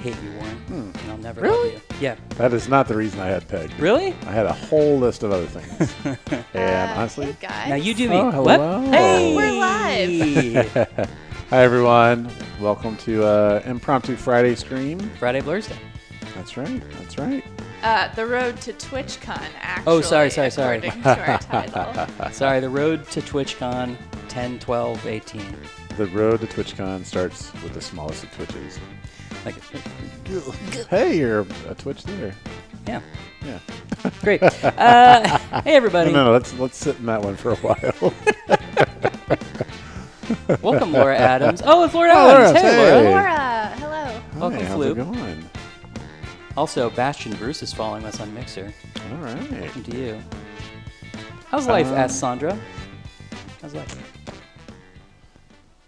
hate you, Warren. And I'll never love you. Yeah. That is not the reason I had pegged. Really? I had a whole list of other things. And honestly, Hey guys. Now you do me. Oh, hello. What? Hey! We're live. Hi, everyone. Welcome to Impromptu Friday stream. Friday Blur's Day. That's right. That's right. The road to TwitchCon, actually. Oh, sorry. According to our title. Sorry, the road to TwitchCon 10, 12, 18. The road to TwitchCon starts with the smallest of Twitches. Like, Hey, you're a Twitch there. yeah. Yeah. Great. Hey, everybody. No, let's sit in that one for a while. Welcome, Laura Adams. Oh, it's Laura Laura Adams. Hey, Adams. Laura. Hey. Laura, hello. Welcome, Hey, how's Floop. it going? Also, Bastion Bruce is following us on Mixer. All right. Welcome to you. How's life? Asked Sandra. How's life?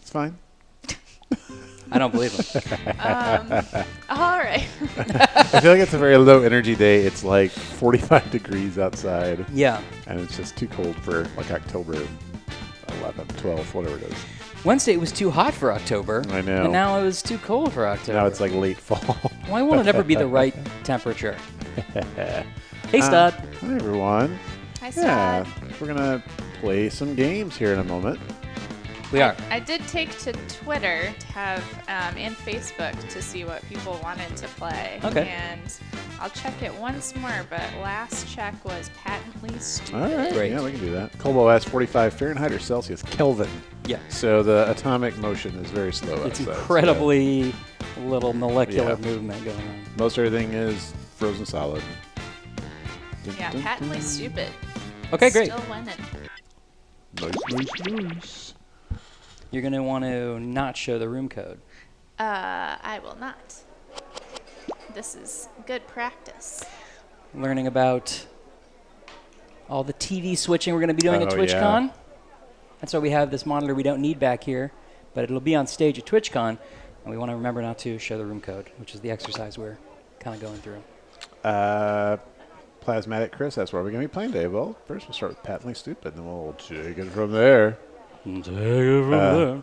It's fine. I don't believe him. All right. I feel like it's a very low energy day. It's like 45 degrees outside. Yeah. And it's just too cold for like October 11th, 12th, whatever it is. Wednesday it was too hot for October. I know. And now it was too cold for October. Now it's like late fall. Why won't it ever be the right temperature? Hey, Stud. Hi, everyone. Hi, Yeah, Stud. we're going to play some games here in a moment. We are. I did take to Twitter to have and Facebook to see what people wanted to play. Okay. And I'll check it once more, but last check was patently stupid. All right. Great. Yeah, we can do that. Colbo asks 45 Fahrenheit or Celsius? Kelvin. Yeah. So the atomic motion is very slow It's outside, so incredibly little molecular Yeah. movement going on. most everything is frozen solid. Yeah, patently stupid. Okay, great. Still winning. Nice. You're going to want to not show the room code. I will not. This is good practice. Learning about all the TV switching we're going to be doing at Oh, TwitchCon. yeah. That's why we have this monitor we don't need back here, but it'll be on stage at TwitchCon, and we want to remember not to show the room code, which is the exercise we're kind of going through. Plasmatic Chris, that's where we're going to be playing today. Well, first we'll start with Patently Stupid, then we'll take it from there. Take it from there.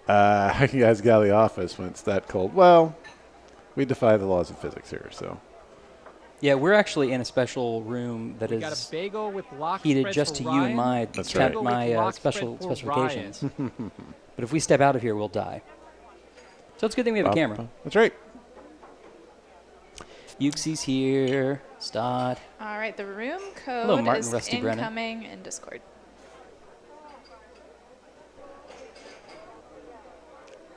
How you guys get out of the office when it's that cold? Well, we defy the laws of physics here, so. Yeah, we're actually in a special room that Got is a bagel with lock heated spread just for to you and Ryan. my That's right. my Lock spread special for specifications. But if we step out of here, we'll die. So it's a good thing we have a camera. That's right. Yuxi's here. Stott. All right, the room Hello, code Martin is Rusty Brennan. incoming in Discord.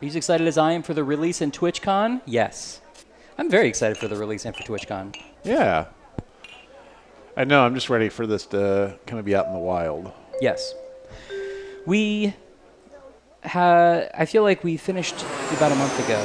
Are you as excited as I am for the release in TwitchCon? Yes. I'm very excited for the release and for TwitchCon. Yeah. I know, I'm just ready for this to kind of be out in the wild. Yes. I feel like we finished about a month ago,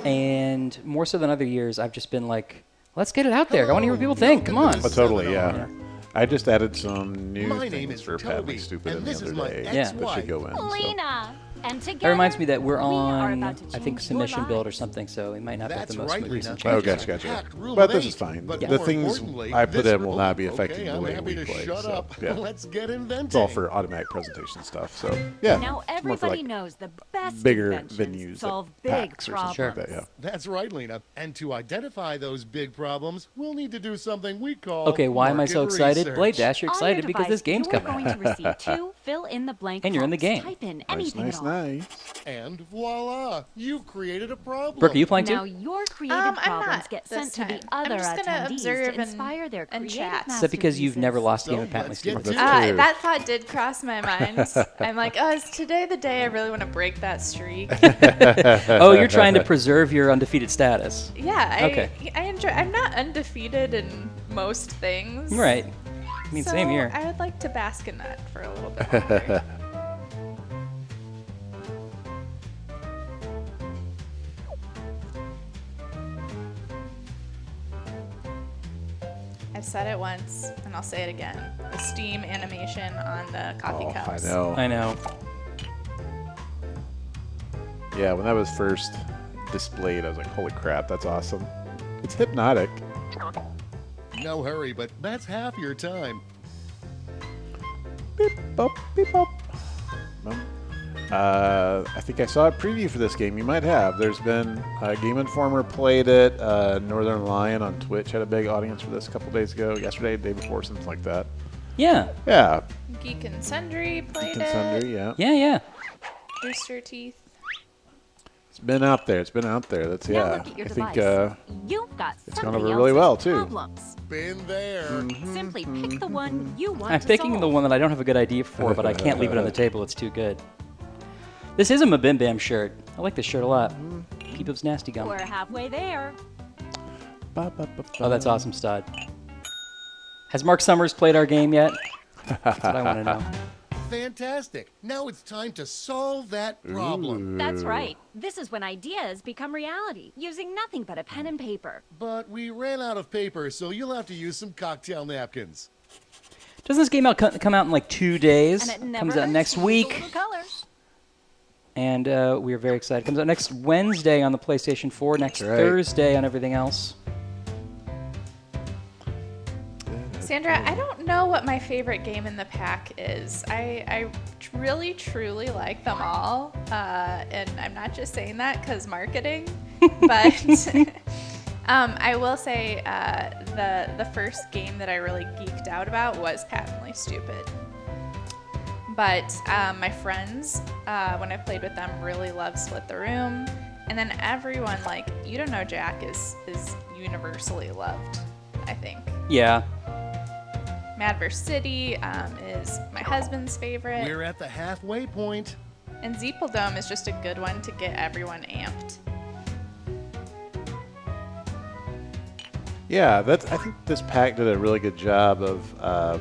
and more so than other years, I've just been like, let's get it out there. I want to hear what people think. Come on. Oh, totally, yeah. I just added some new My name things is for Patently Toby, Stupid and in the this is other my day. Yeah. That should go in. So. Lena. And That together, reminds me that we're we are on, about to I think, change submission your build or lives. something, so we might not have the That's most right, recent Lena. Oh, changes. gotcha. Packed rule But of this eight. is fine. But Yeah. The more things importantly, I put this in will not be rule- affecting okay, the I'm way happy we to play. shut So, up. yeah. Let's get inventing. It's all for automatic presentation stuff. So, yeah. Now it's more for, everybody like, knows the best bigger inventions venues, solve like big PAX or problems. something like that, yeah. That's right, Lena. And to identify those big problems, we'll need to do something we call Okay, why am I so market excited? research. Blade Dash, you're On excited your because this device, game's you are coming. going to receive two fill-in-the-blank And you're in the prompts. game. Type in Nice, anything nice, at all. nice. And voila, you've created a problem. Brooke, are you playing Now too? your created I'm problems not get this sent to the time. I'm other just gonna attendees observe to inspire their and creative chat. Is that because you've never lost a game So of Patently let's get Stupid? to it. That's true. That thought did cross my mind. I'm like, oh, is today the day I really want to break that streak? Oh, you're trying to preserve your undefeated status. Yeah, Okay. I enjoy. I'm not undefeated in most things. Right. I mean, so same here. I would like to bask in that for a little bit longer. I've said it once, and I'll say it again. The Steam animation on the coffee Oh, cups. I know. I know. Yeah, when that was first displayed, I was like, holy crap, that's awesome. It's hypnotic. No hurry, but that's half your time. Beep, bop, beep, bop. No. I think I saw a preview for this game. You might have. There's been Game Informer played it. Northern Lion on Twitch had a big audience for this a couple days ago. Yesterday, the day before, something like that. Yeah. Yeah. Geek and Sundry played Geek and it. Sundry, yeah. Yeah. Rooster Teeth. It's been out there. It's been out there. That's Now yeah. look at your I think device. You've got it's gone somebody over really well, else's too. problems. Been there. Simply pick the one you want I'm to picking solve. the one that I don't have a good idea for, but I can't leave it on the table. It's too good. This is a Mabim Bam shirt. I like this shirt a lot. Peepup's Nasty Gum. We're halfway there. Oh, that's awesome, Stud. Has Mark Summers played our game yet? That's what I want to know. Fantastic. Now it's time to solve that problem. That's right. This is when ideas become reality, using nothing but a pen and paper. But we ran out of paper, so you'll have to use some cocktail napkins. Doesn't this game come out in like 2 days? And it never Comes out hurts next to use a week. little color. And we are very excited. Comes out next Wednesday on the PlayStation 4, next Right. Thursday on everything else. Sandra, I don't know what my favorite game in the pack is. I really, truly like them all. And I'm not just saying that because marketing. But I will say the first game that I really geeked out about was Patently Stupid. But my friends, when I played with them, really love Split the Room. And then everyone, like, You Don't Know Jack is universally loved, I think. Yeah. Mad vs. City is my husband's favorite. We're at the halfway point. And Zeepeldome is just a good one to get everyone amped. Yeah, I think this pack did a really good job of, I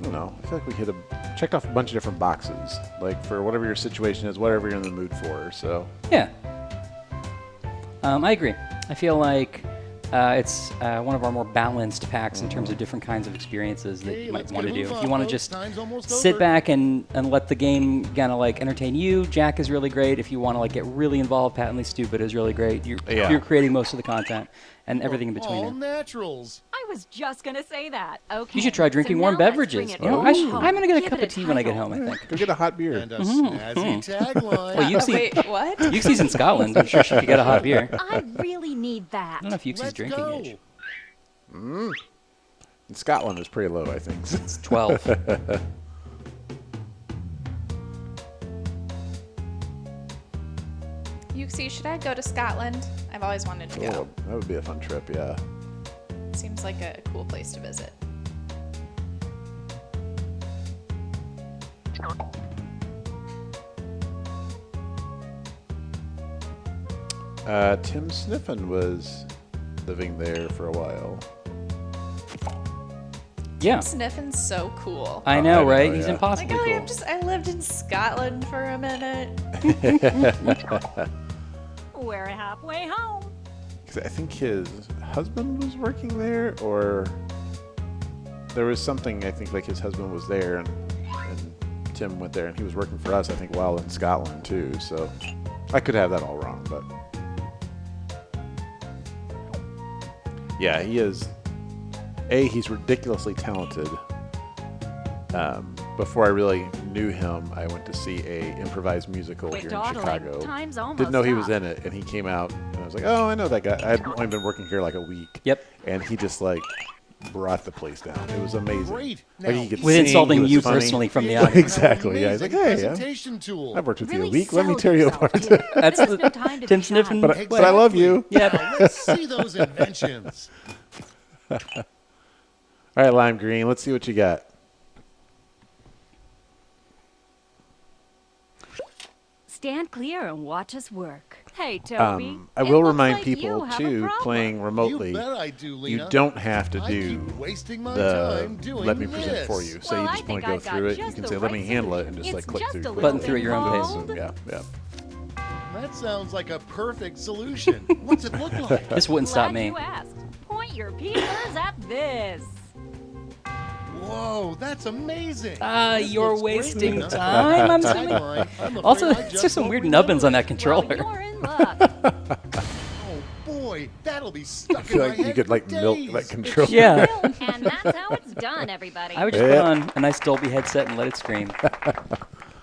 don't know, I feel like we checked off a bunch of different boxes, like for whatever your situation is, whatever you're in the mood for, so. Yeah. I agree. I feel like it's one of our more balanced packs in terms of different kinds of experiences that Okay, you might let's want to get a do. move If you on, want to folks. just Time's almost sit over. back and let the game kind of like entertain you, Jack is really great. If you want to like get really involved, Patently Stupid is really great. You're creating most of the content and everything in between All there. naturals. I was just going to say that. Okay. You should try drinking warm now let's bring beverages. it You know, home. I'm going to get a Give cup it of tea when I get title. home, I think. Go get a hot beer. And a snazzy tagline. Well, Wait, what? Yuxi's in Scotland. I'm sure she could get a hot beer. I really need that. I don't know if Yuxi's Let's drinking go. age. In Scotland is pretty low, I think. It's 12. Yuxi, should I go to Scotland? I've always wanted to Oh, go. that would be a fun trip, yeah. Seems like a cool place to visit. Tim Sniffen was living there for a while. Yeah. Sniffin's so cool. I know, I know, right? He's yeah. impossibly Like, cool. I lived in Scotland for a minute. We're halfway home. 'Cause I think his husband was working there, or there was something, I think, like his husband was there, and Tim went there, and he was working for us, I think, while in Scotland, too. So I could have that all wrong, but yeah, he is. He's ridiculously talented. Before I really knew him, I went to see a improvised musical Quit here in dawdling. Chicago. Time's almost Didn't know he was up. in it, and he came out, and I was like, "Oh, I know that guy." I had only been working here like a week. Yep. And he just like brought the place down. It was amazing. Great. Like, Now, he could With sing, insulting he was you funny. personally from the Yeah, audience. Exactly, yeah. He's amazing like, "Hey, yeah. presentation tool. I've worked with you Really a week. Let me sell tear you yourself, apart." Tim. That's This has the been time to Tim be shy. Sniffen. But I love you. Yeah. Now, let's see those inventions. All right, Lime Green. Let's see what you got. Stand clear and watch us work. Hey, Toby. I it will looks remind like you people have a too, problem. playing remotely. You bet I do, Lena. You don't have to I do keep wasting my the time doing let me present this. for you. So Well, you I just want think to go I got through it. You just can the say, let me right handle it, and just solution. like click It's through. just a quick. Button through at your own pace. involved. Yeah, yeah. That sounds like a perfect solution. What's it look like? This wouldn't stop Glad me. you asked. Point your peepers at this. Whoa, that's amazing. This You're looks great, wasting Lena. time, I'm assuming. Tagline, I'm afraid Also, I it's just just some won't weird remember nubbins on it. that controller. Well, you're in luck. Oh boy, that'll be stuck I feel in like my you head could like for milk days. that controller. Yeah. And that's how it's done, everybody. I would just Yeah. put on a nice Dolby headset and let it scream.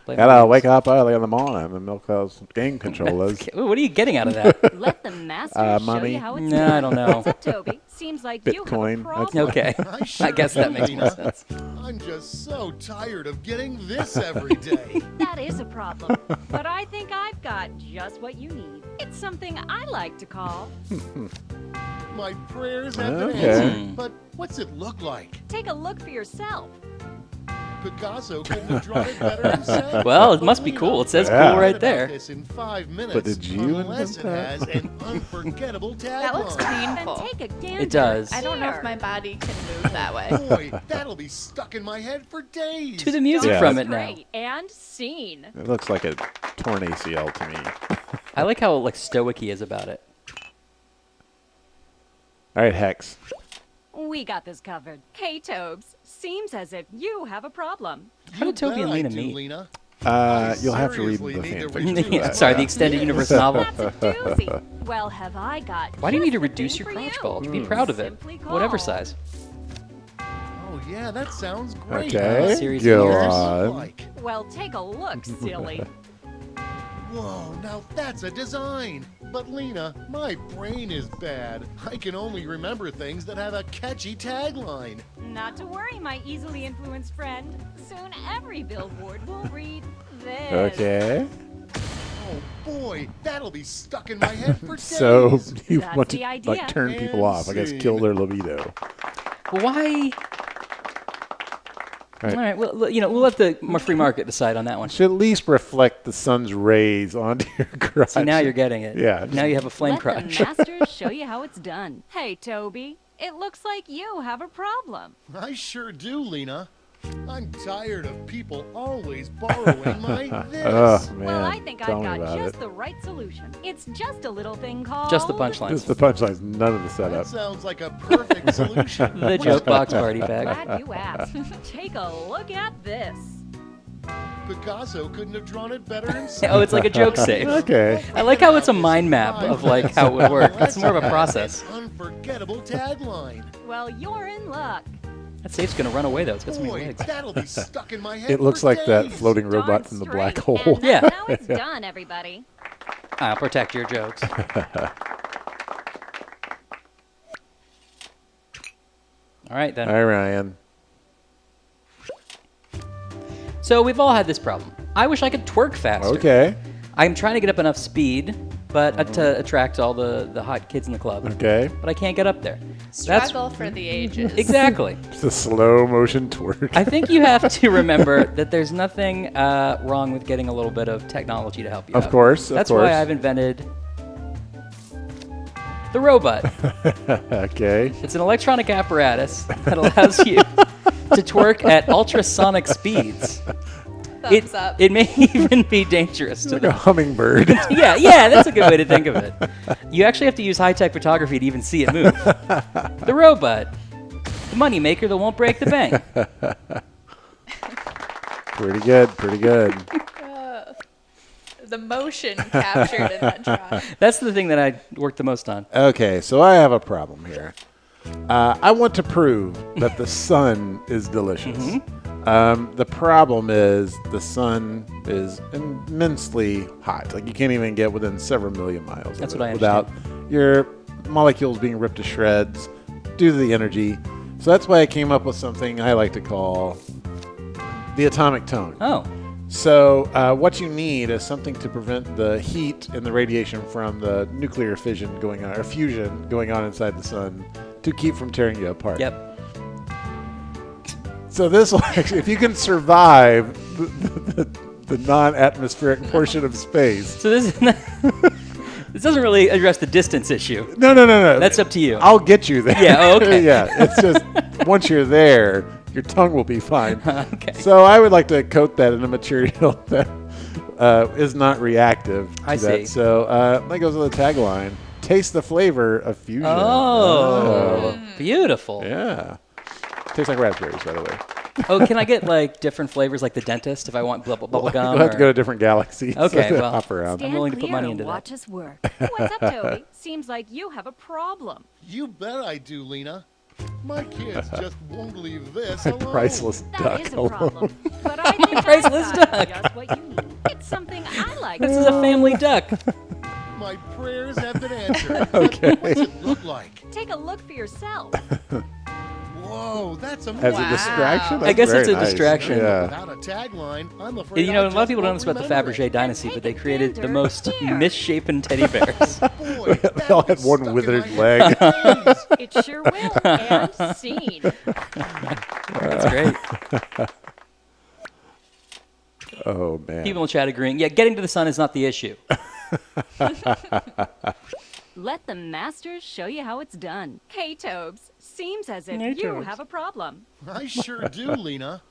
Play my Gotta games. wake up early in the morning and milk those game controllers. Okay, what are you getting out of that? Let the master show money. you how it's No, done. I don't know. What's up, Toby? Seems like you have a Bitcoin. problem. Okay. I sure I guess that do, makes more Lena. sense. I'm just so tired of getting this every day. That is a problem. But I think I've got just what you need. It's something I like to call. My prayers have been Okay. answered, but what's it look like? Take a look for yourself. Picasso couldn't have drawn it better himself. Well, it But must be Lena, cool. It says Yeah. cool right about there. This in 5 minutes. But did you unless it invent has an unforgettable tagline. That looks Then painful. take a gander. It does. I don't know if Here. my body can move that way. Boy, that'll be stuck in my head for days. To the music Yeah. from it now. Great. And scene. It looks like a torn ACL to me. I like how like stoic he is about it. All right, Hex. We got this covered. Hey, Tobes. Seems as if you have a problem. How did Toby and bet I Lena do, meet? Lena. You'll have to read seriously the need to fanfic. redo that. Sorry, the extended universe novel. That's a doozy. Well, have I got Why do you need to just the reduce thing your for crotch you. bulge? Be proud of it. Simply Whatever call. size. Oh yeah, that sounds great. Okay, Series go of years. on. Like, Well, take a look, silly. whoa, now that's a design. But Lena, my brain is bad. I can only remember things that have a catchy tagline. Not to worry, my easily influenced friend. Soon every billboard will read this. Okay. Oh boy, that'll be stuck in my head for days. So you That's want to the idea. like turn people And off? I guess scene. kill their libido. Why? Right. All right. Well, we'll let the free market decide on that one. Should at least reflect the sun's rays onto your crotch. See, now you're getting it. Yeah. Now you have a flame Let crotch. the masters show you how it's done. Hey, Toby. It looks like you have a problem. I sure do, Lena. I'm tired of people always borrowing my this. Oh man. Well, I think Tell I've me got about just it. the right solution. It's just a little thing called... Just the punchlines. Just the punchlines, none of the That setup. sounds like a perfect solution. The joke box party bag. Glad you asked. Take a look at this. Picasso couldn't have drawn it better himself. Oh, it's like a joke save. Okay. I like how it's a mind map of like how it would work. It's more of a process. Unforgettable tagline. Well, you're in luck. That safe's gonna run away though. It's got so many Boy, legs. that'll be stuck in my head. It looks for like that days. floating robot Darn from the straight. black hole. And Yeah. now it's done, everybody. I'll protect your jokes. All right then. Hi, Ryan. So we've all had this problem. I wish I could twerk faster. Okay. I'm trying to get up enough speed, but to attract all the hot kids in the club. Okay. But I can't get up there. Struggle for the ages. Exactly. It's a slow motion twerk. I think you have to remember that there's nothing wrong with getting a little bit of technology to help you out. Of course. That's of course. why I've invented the robot. Okay. It's an electronic apparatus that allows you to twerk at ultrasonic speeds. Thumbs up. It may even be dangerous to Like a them. hummingbird. Yeah, that's a good way to think of it. You actually have to use high-tech photography to even see it move. The robot, the money maker that won't break the bank. Pretty good. Pretty good. The motion captured in that drawing. That's the thing that I work the most on. Okay, so I have a problem here. I want to prove that the sun is delicious. The problem is the sun is immensely hot. Like you can't even get within several million miles That's of what it I without your molecules being ripped to shreds due to the energy. So that's why I came up with something I like to call the atomic tone. Oh, So what you need is something to prevent the heat and the radiation from the nuclear fission going on, or fusion going on inside the sun, to keep from tearing you apart. yep. So this will actually, if you can survive the non-atmospheric portion of space. So this this doesn't really address the distance issue. No. That's up to you. I'll get you there. Yeah, oh, okay. Yeah. It's just once you're there, your tongue will be fine. Okay. So I would like to coat that in a material that is not reactive to I that. see. So that goes with the tagline: "Taste the flavor of fusion." Oh, beautiful. Yeah. Tastes like raspberries, by the way. Oh, can I get like different flavors, like the dentist, if I want bubble gum? You'll have to or- go to different galaxies. Okay, well, hop around. Stand willing to put clear money and into that. watch us work. What's up, Toby? Seems like you have a problem. You bet I do, Lena. My kids just won't leave this alone. Priceless That duck. is a problem. But I think Priceless I've got duck. just what you family duck. My prayers have been answered. Okay. What's it look like? Take a look for yourself. Whoa, that's As amazing. a distraction? I That's guess very it's a nice. distraction. Yeah. Without a tagline, I'm afraid You know, I a lot of just people don't won't know about the remember Fabergé it. dynasty, but they created the gander. most Here. misshapen teddy bears. Boy, They all had that'll be one stuck in withered my leg. head for days. It sure will. And scene. That's great. Oh, man. People in the chat agreeing. Yeah, getting to the sun is not the issue. Let the masters show you how it's done. Hey, Tobes. Seems as if Hey, you Tobes. have a problem. I sure do, Lena.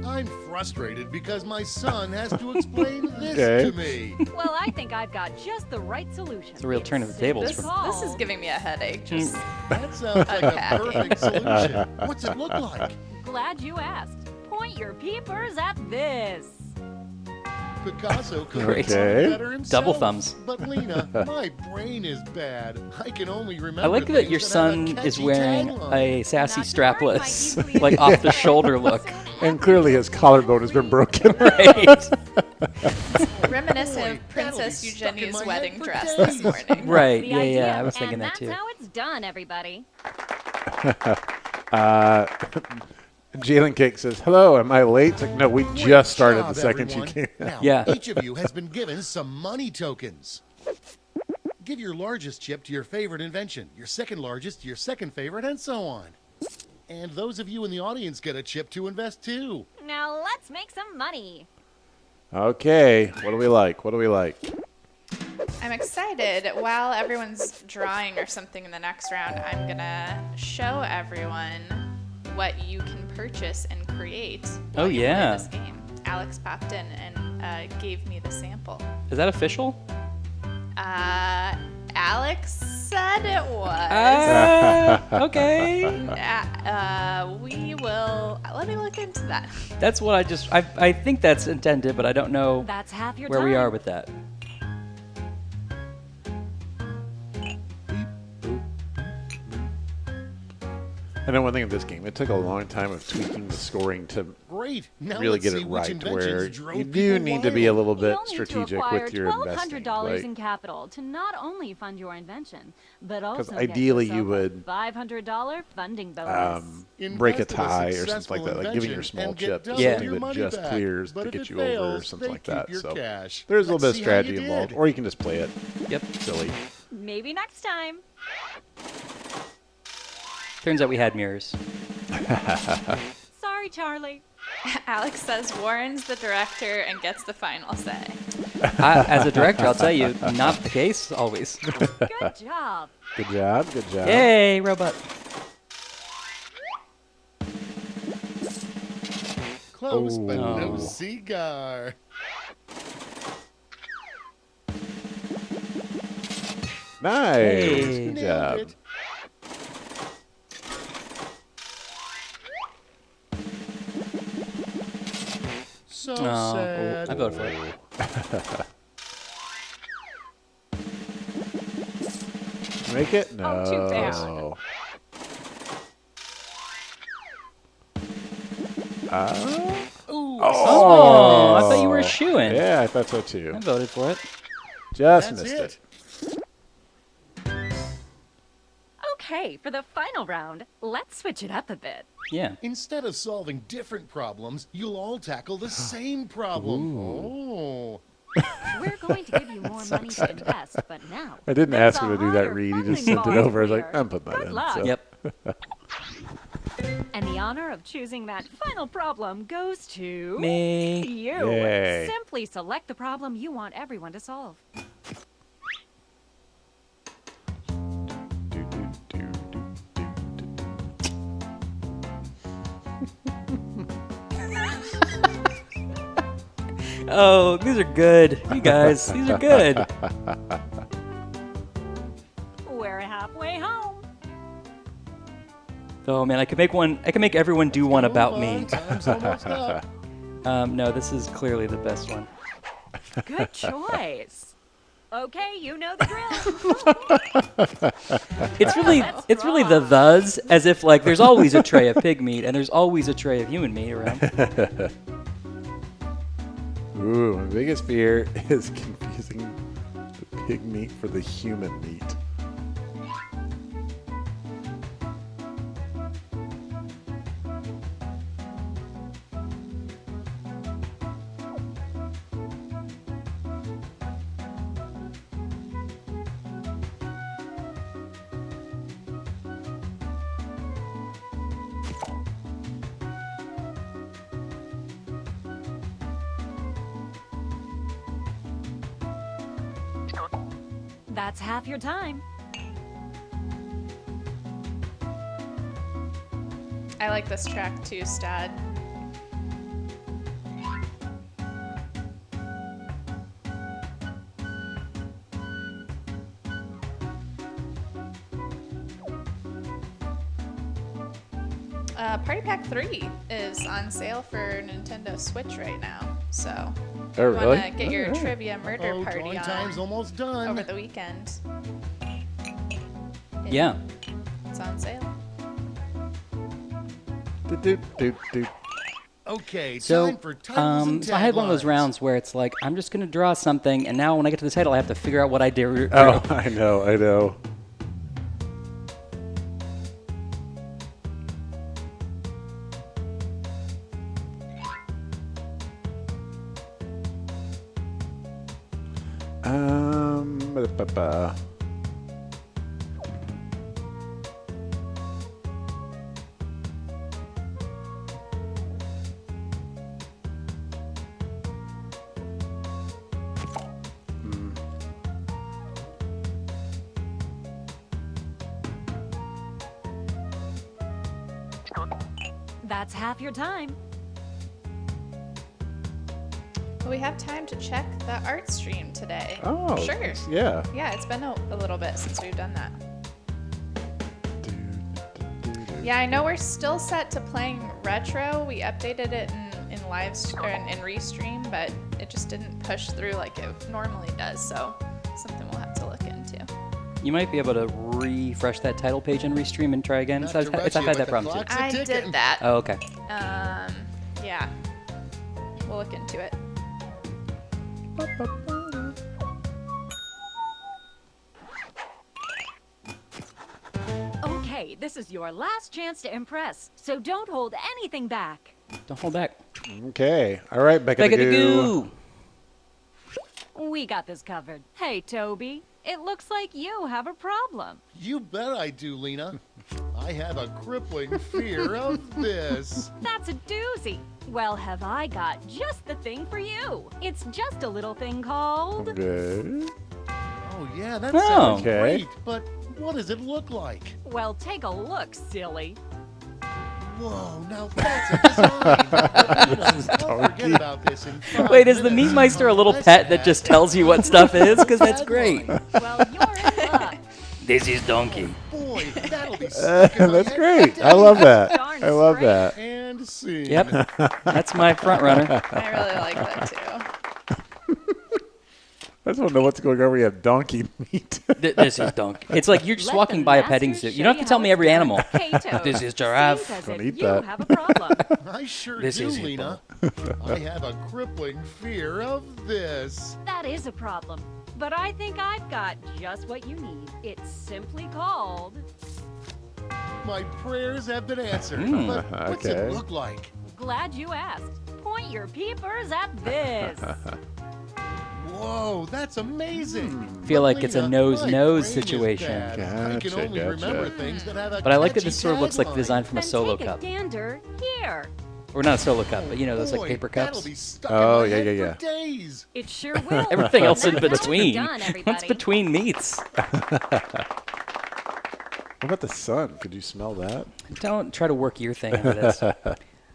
I'm frustrated because my son has to explain this Okay. to me. Well, I think I've got just the right solution. It's a real turn of the tables This, for- this is giving me a headache. Just That sounds like a Unpacking. perfect solution. What's it look like? Glad you asked. Point your peepers at this. Picasso could Great. have done better himself. Double thumbs. But Lena, my brain is bad. I can only remember. I like that things your have a son is catchy wearing tagline. a sassy Not to worry, my strapless, easily like off the shoulder look. And clearly his collarbone has been broken. Right. reminiscent Boy, of that'll Princess be stuck in Eugenia's my wedding head for dress days. this morning. Right. The Yeah, idea, yeah. I was thinking and that too. that's how it's done, everybody. Jalen Cake says, hello, am I late? It's like, no, we Great just started job, the second everyone. you came. Now, Yeah. each of you has been given some money tokens. Give your largest chip to your favorite invention, your second largest to your second favorite, and so on. And those of you in the audience get a chip to invest too. Now let's make some money. Okay, what do we like? What do we like? I'm excited. While everyone's drawing or something in the next round, I'm gonna show everyone what you can purchase and create. Oh, while you play yeah. This game. Alex popped in and gave me the sample. Is that official? Alex said it was. Okay. We will. Let me look into that. That's what I think that's intended, but I don't know That's half your where time. we are with that. I know one thing of this game. It took a long time of tweaking the scoring to Great. Now really let's get see it which right, inventions where drove you do people need to be a wild. little bit You'll need to strategic acquire with your investing. $1,200 Like, in capital to not only fund your invention, but also get ideally you yourself would, a $500 funding bonus. break a Invest in a tie or something successful like that, like giving your invention small and get chip is double Yeah. something your that money just back. clears But to if get it you over or fails, something they like keep that. your So cash. there's a little bit Let's of see how you strategy involved, did. or you can just play it Yep. silly. Maybe next time. Turns out we had mirrors. Sorry, Charlie. Alex says Warren's the director and gets the final say. As a director, I'll tell you, not the case always. Good job. Good job, good job. Yay, robot. Close, but no Oh. cigar. Nice, Hey. good Nailed job. it. So Oh, sad. I voted for it. Make it? No. Oh, too fast. Ooh, Oh, I thought you were shooing. Yeah, I thought so too. I voted for it. Just that's missed it. Okay, for the final round, let's switch it up a bit. Yeah. Instead of solving different problems, you'll all tackle the same problem. Oh. We're going to give you more money to invest, but now. I didn't there's ask a him to do that harder read. He just funding sent it over. I was bonus like, here. I'm putting that Good in. luck. So. Yep. And the honor of choosing that final problem goes to Me. you. Yay. Simply select the problem you want everyone to solve. Do, do, do, do, do, Oh, these are good. You guys, these are good. We're halfway home. Oh man, I could make everyone do one about Move me. on, time's almost up. No, this is clearly the best one. Good choice. Okay, you know the drill. It's really the thes, as if like there's always a tray of pig meat and there's always a tray of human meat around. Ooh, my biggest fear is confusing pig meat for the human meat. That's half your time. I like this track too, Stad. Party Pack 3 is on sale for Nintendo Switch right now, so Oh, if you really? want to get your trivia murder Oh, party drawing time's on almost done. over the weekend. Yeah. It's on sale. Do. Okay, So, time for titles and so I had one of those taglines. rounds where it's like, I'm just going to draw something, and now when I get to the title, I have to figure out what I did. Oh, I know. Ba-da-ba-ba. That's half your time. Well, we have time to check the art stream today. Oh, sure. Yeah. Yeah, it's been a little bit since we've done that. Yeah, I know we're still set to playing retro. We updated it in live or in restream, but it just didn't push through like it normally does. So something we'll have to look into. You might be able to refresh that title page and restream and try again. Not So to I've rush you, had but that the problem too. clock's I ticking. did that. Oh, okay. Yeah, we'll look into it. Okay, this is your last chance to impress, so don't hold anything back. Don't hold back. Okay. All right, Becca Becca the the Goo. Goo. We got this covered. Hey, Toby, it looks like you have a problem. You bet I do, Lena. I have a crippling fear of this. That's a doozy. Well, have I got just the thing for you? It's just a little thing called... Okay. Oh, yeah, that Oh. sounds Okay. great. But what does it look like? Well, take a look, silly. Whoa, now that's a design. I'll forget about this in 5 Wait, is the minutes. Meat Meister a little Unless pet that just tells you what stuff is? Because that's great. Well, you're in luck. This is Donkey. Boy, that'll be stuck in my That's head great. for I love days. that. Darn I love straight. that. And scene. Yep. That's my front runner. I really like that too. I just want to know what's going on. We have donkey meat. This is Donkey. It's like you're just Let walking the by a master petting zoo. show You don't have to tell how me it's every done. animal. Hey, Toad, This is giraffe. seems as Don't if eat you that. have a problem. I sure This do, is Lena. I have a crippling fear of this. That is a problem. But I think I've got just what you need. It's simply called... My prayers have been answered. Hmm, But what's okay. it look like? Glad you asked. Point your peepers at this. Whoa, that's amazing. Feel But like it's a Lena, nose-nose my brain is situation. bad. I can Gotcha, only gotcha. remember things that have a But I like that catchy this sort of looks like the tagline. design from a Then solo take cup. a gander here. Or not a solo cup, but you know, those like Boy, paper That'll cups. be stuck Oh, in my yeah, head yeah, for days. It sure will. Everything else in Now you're between. done, What's everybody. between meats? What about the sun? Could you smell that? Don't try to work your thing into this.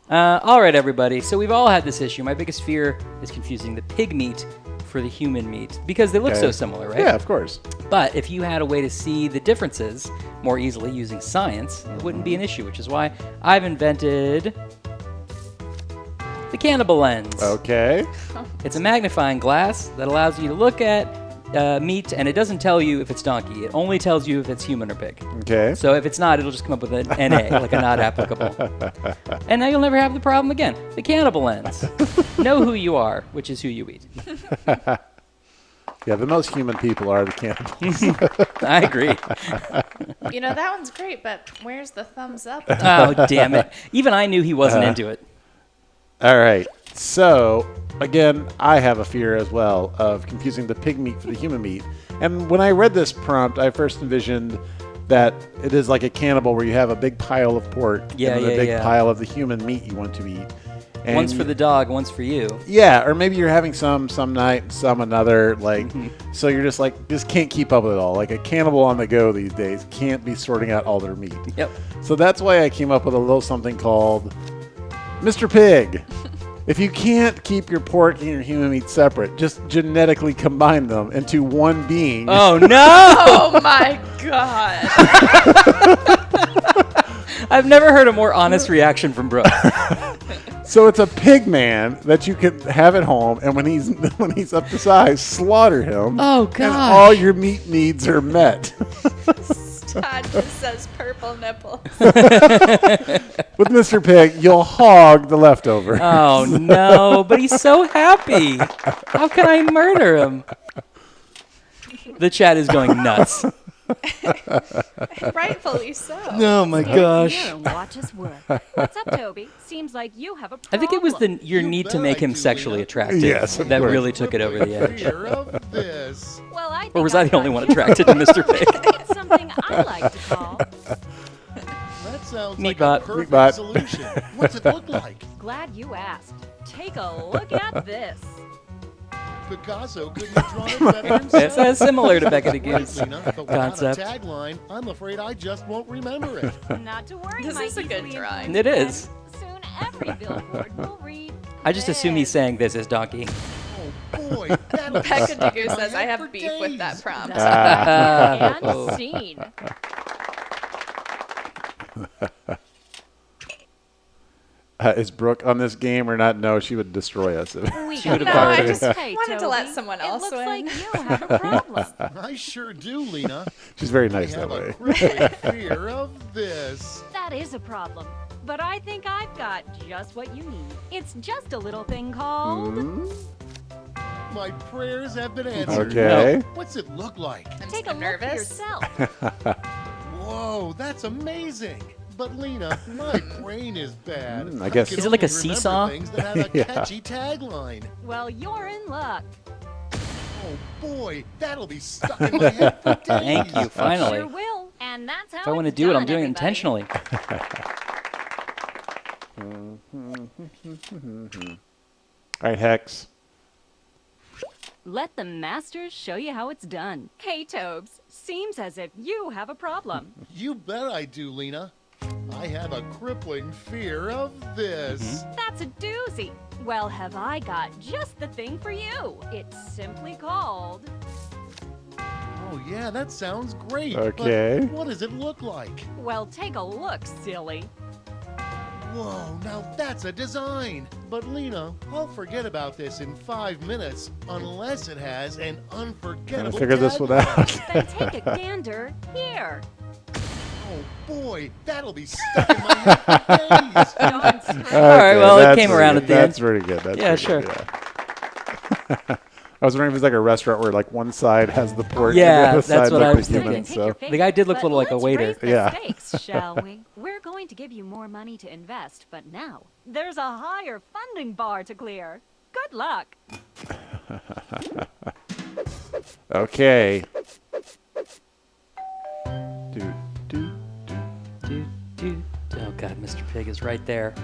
All right, everybody. So we've all had this issue. My biggest fear is confusing the pig meat for the human meat because they look Okay. so similar, right? Yeah, of course. But if you had a way to see the differences more easily using science, it wouldn't be an issue, which is why I've invented the cannibal lens. Okay. It's a magnifying glass that allows you to look at meat, and it doesn't tell you if it's donkey. It only tells you if it's human or pig. Okay. So if it's not, it'll just come up with an NA, like a not applicable. And now you'll never have the problem again. The cannibal lens. Know who you are, which is who you eat. Yeah, the most human people are the cannibals. I agree. You know, that one's great, but where's the thumbs up? Though? Oh, damn it. Even I knew he wasn't into it. All right. So, again, I have a fear as well of confusing the pig meat for the human meat. And when I read this prompt, I first envisioned that it is like a cannibal where you have a big pile of pork and then a big pile of the human meat you want to eat. And one's for the dog, one's for you. Yeah, or maybe you're having some night, some another. Like, so you're just like, just can't keep up with it all. Like a cannibal on the go these days can't be sorting out all their meat. Yep. So that's why I came up with a little something called Mr. Pig. If you can't keep your pork and your human meat separate, just genetically combine them into one being. Oh, no! Oh, my God. I've never heard a more honest reaction from Brooke. So it's a pig man that you can have at home, and when he's up to size, slaughter him. Oh, And gosh. all your meat needs are met. Todd just says purple nipple. With Mr. Pig, you'll hog the leftover. Oh, no, but he's so happy. How can I murder him? The chat is going nuts. Rightfully so. Oh, my Stand gosh. here and watch us work. What's up, Toby? Seems like you have a problem. I think it was your You need to bet make I him do, sexually Lena. attractive Yes, of that course. really took it over the edge. Fear of this. Well, I think Or was I I've the only got one just attracted to Mr. Pig? It's something I like to call. That sounds Meat like bot. a perfect bot. solution. What's it look like? Glad you asked. Take a look at this. Picasso couldn't have drawn it better himself. It's similar to Becca the Right, Goose Lena, but without concept. a tagline, I'm afraid I just won't remember it. Not to worry, This my is a good easily drawing. It influenced is. friend. Soon every billboard will read. I just assume he's this. saying this is donkey. Oh boy, that'll be Becca stuck in DeGoo my says I head have for beef with that days." prompt. And scene. Is Brooke on this game or not? No, she would destroy us. We She would've got already- it. I just wanted to let Toby, someone it else looks win. like you have a problem. I sure do, Lena. She's very I nice that have a way. crippling fear of this. That is a problem. But I think I've got just what you need. It's just a little thing called... My prayers have been answered. Okay. What's it look like? I'm Take a so look nervous. for yourself. Whoa, that's amazing. But Lena, my brain is bad. I guess- can Is it like a only remember seesaw? Things that have a Yeah. catchy tagline. Well, you're in luck. Oh boy, that'll be stuck in my head for days. Thank you, finally. Sure will. And that's how If I want to it's do it, I'm done, doing it everybody. intentionally. All right, Hex. Let the masters show you how it's done. Hey, Tobes. Seems as if you have a problem. You bet I do, Lena. I have a crippling fear of this. That's a doozy. Well, have I got just the thing for you. It's simply called... Oh yeah, that sounds great. Okay. But what does it look like? Well, take a look, silly. Whoa, now that's a design. But Lena, I'll forget about this in 5 minutes unless it has an Trying unforgettable to figure this one tagline. out. Then take a gander here. Oh boy, that'll be stuck in my head for days. Darn straight. All right, well, it that's came pretty around good. at the end. That's pretty good. That's Yeah, pretty good, yeah. I was wondering if it's like a restaurant where like one side has the pork Yeah, and the other that's side what like I the was human. thinking. Pick So your favorite, The guy did look a but little like a let's waiter. raise the Yeah. stakes, shall we? We're going to give you more money to invest, but now there's a higher funding bar to clear. Good luck. okay. Do, do, Do. Oh, God, Mr. Pig is right there.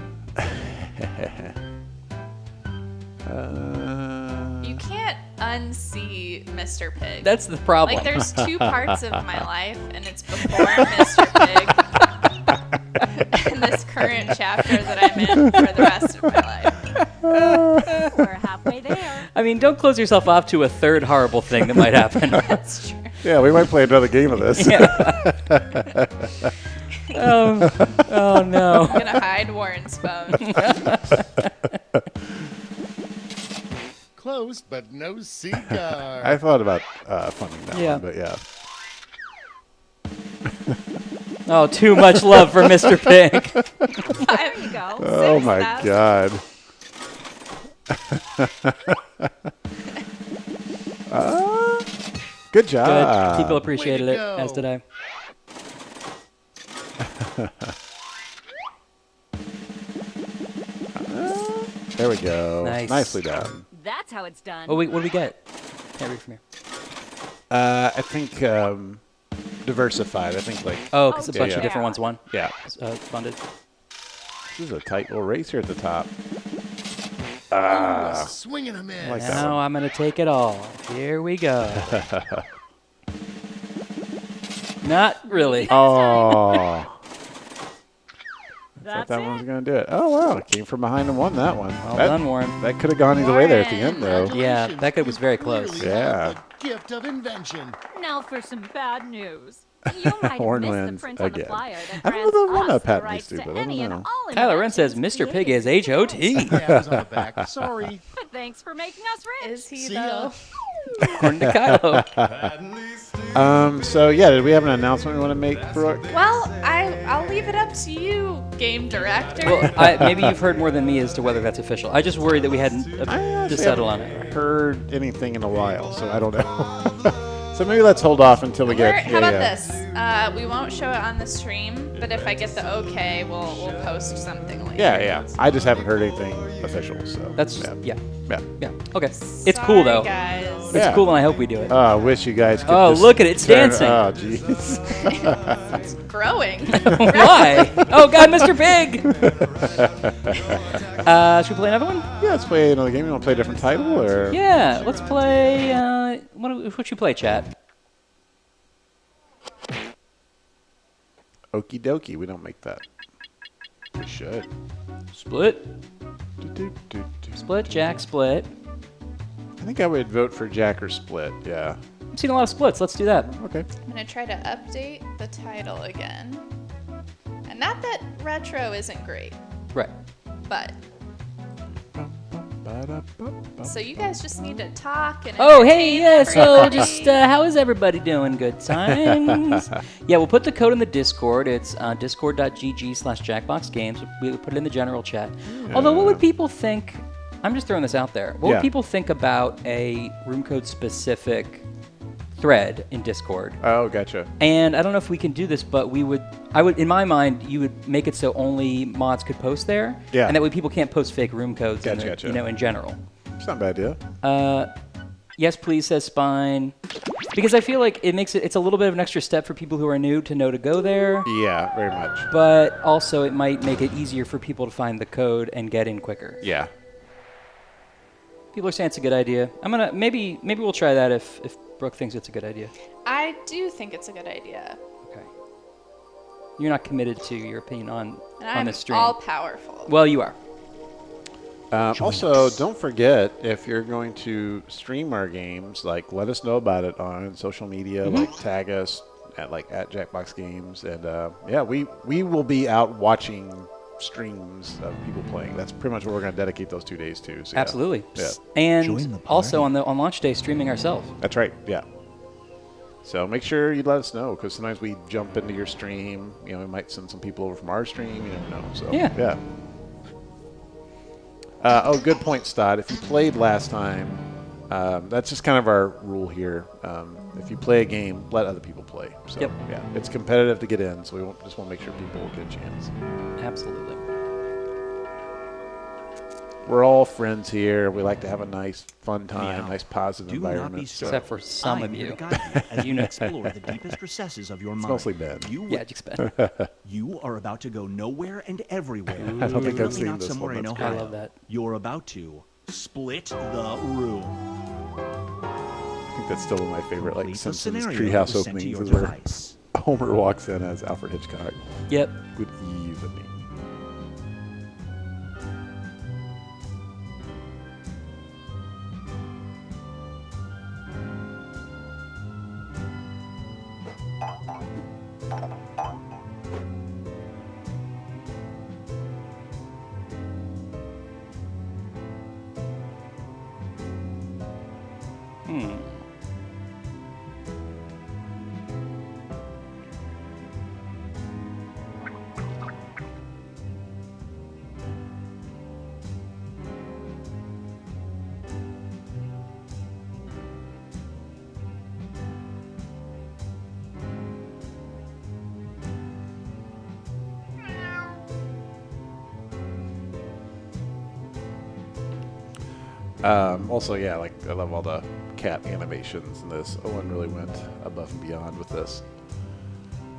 You can't unsee Mr. Pig. That's the problem. Like, there's two parts of my life, and it's before Mr. Pig and this current chapter that I'm in for the rest of my life. We're halfway there. I mean, don't close yourself off to a third horrible thing that might happen. That's true. yeah, we might play another game of this. Oh, no. I'm gonna hide Warren's phone. Close, but no cigar. I thought about funding that Yeah. one, but yeah. Oh, too much love for Mr. Pig. There you go. Oh my 6,000. God. Good job. Good. People appreciated Way it, to as go. did I. There we go. Nice. Nicely done. That's how it's done. Oh, wait, what do we get? Can't read from here. I think diversified. I think like Oh, because a Yeah, bunch yeah. of different ones won. yeah. Funded. This is a tight little race here at the top. Ooh, swing and a miss. like that Now I'm going to take it all. Here we go. Not really. Oh, That's that one was it. going to do it. Oh, wow. Came from behind and won that one. Well that, done, Warren. That could have gone either way there at the end, though. Yeah, that guy was very Congratulations, close. you clearly have Yeah. the gift of invention. Now for some bad news. You might have Warren missed the wins print on the again. flyer that I don't know grants the one us that the Pat rights needs to, to but I don't any and know. all Tyler Wren says inventions Mr. Pig is created HOT. Yeah, I was on the back. Sorry. But thanks for making us rich. Is he See ya. though? According to Kylo. So, yeah, did we have an announcement we want to make, Brooke? Well, I'll leave it up to you, game director. Well, maybe you've heard more than me as to whether that's official. I just worried that we hadn't I actually to settle on haven't it. heard anything in a while, so I don't know. So maybe let's hold off until we get. How about this? We won't show it on the stream, but if I get the okay, we'll post something later. Yeah. I just haven't heard anything official, so. That's yeah. yeah. Okay. It's cool though. Guys. It's Yeah. cool, and I hope we do it. Oh, I wish you guys could. Oh, just look at it, it's turn- dancing. Oh, jeez. It's growing. Why? Oh God, Mr. Pig. Should we play another one? Yeah, let's play another game. You want to play a different title, or? Yeah. Let's play. What should you play, chat? Okie dokie. We don't make that. We should. Split. Do-do-do-do. Split. Jack. Split. I think I would vote for Jack or Split. Yeah. I've seen a lot of splits. Let's do that. Okay. I'm gonna try to update the title again. And not that retro isn't great, Right. but Ba-da-ba-ba. so you guys just need to talk and Oh, hey, entertain yeah, so everybody. just, how is everybody doing? Good times? Yeah, we'll put the code in the Discord. It's discord.gg/jackboxgames. We'll put it in the general chat. Although, what would people think? I'm just throwing this out there. What Yeah. would people think about a room code specific thread in Discord? Oh, gotcha. And I don't know if we can do this, but I would, in my mind, you would make it so only mods could post there. Yeah. And that way people can't post fake room codes in, Gotcha. in general. It's not a bad idea. Yes, please, says Spine. Because I feel like it's a little bit of an extra step for people who are new to know to go there. Yeah, very much. But also it might make it easier for people to find the code and get in quicker. Yeah. People are saying it's a good idea. Maybe we'll try that if Brooke thinks it's a good idea. I do think it's a good idea. Okay. You're not committed to your opinion on And I'm this stream. all powerful. Well, you are. Also, don't forget, if you're going to stream our games, like, let us know about it on social media, Mm-hmm. like tag us at Jackbox Games, and yeah, we will be out watching streams of people playing. That's pretty much what we're going to dedicate those 2 days to. So, yeah. Absolutely. Yeah. And also on launch day, streaming ourselves. That's right. Yeah. So make sure you let us know, because sometimes we jump into your stream. You know, we might send some people over from our stream. You never know. So Yeah. Oh, good point, Stott. If you played last time, that's just kind of our rule here. If you play a game, let other people play. So Yep. yeah, it's competitive to get in, so we just want to make sure people get a chance. Absolutely. We're all friends here. We like to have a nice, fun time, Meow. nice, positive Do not be environment. So Except for some I'm of here you. to guide you as You you know. explore the deepest recesses of your it's mind. mostly Ben. Yeah, just Ben. You are about to go nowhere and everywhere. I don't think I've Definitely seen not this one. somewhere in That's I Ohio. love that. You're about to split the room. I think that's still one of my favorite, like, Complete the Simpsons scenario treehouse is sent to openings, your is where device. Homer walks in as Alfred Hitchcock. Yep. Good evening. Also, yeah, like I love all the cat animations in this. Owen really went above and beyond with this.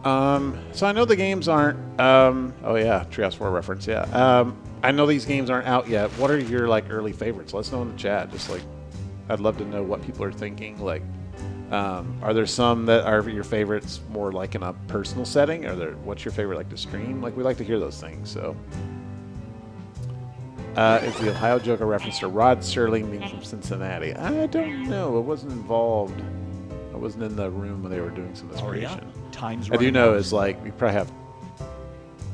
So I know the games aren't. Oh yeah, Treehouse 4 reference. Yeah. I know these games aren't out yet. What are your like early favorites? Let us know in the chat. Just like, I'd love to know what people are thinking. Like, are there some that are your favorites more like in a personal setting? What's your favorite like to stream? Like, we like to hear those things. So. Is the Ohio joke a reference to Rod Serling being from Cincinnati? I don't know. I wasn't involved. I wasn't in the room when they were doing some inspiration. Time's I do running know out. is like we probably have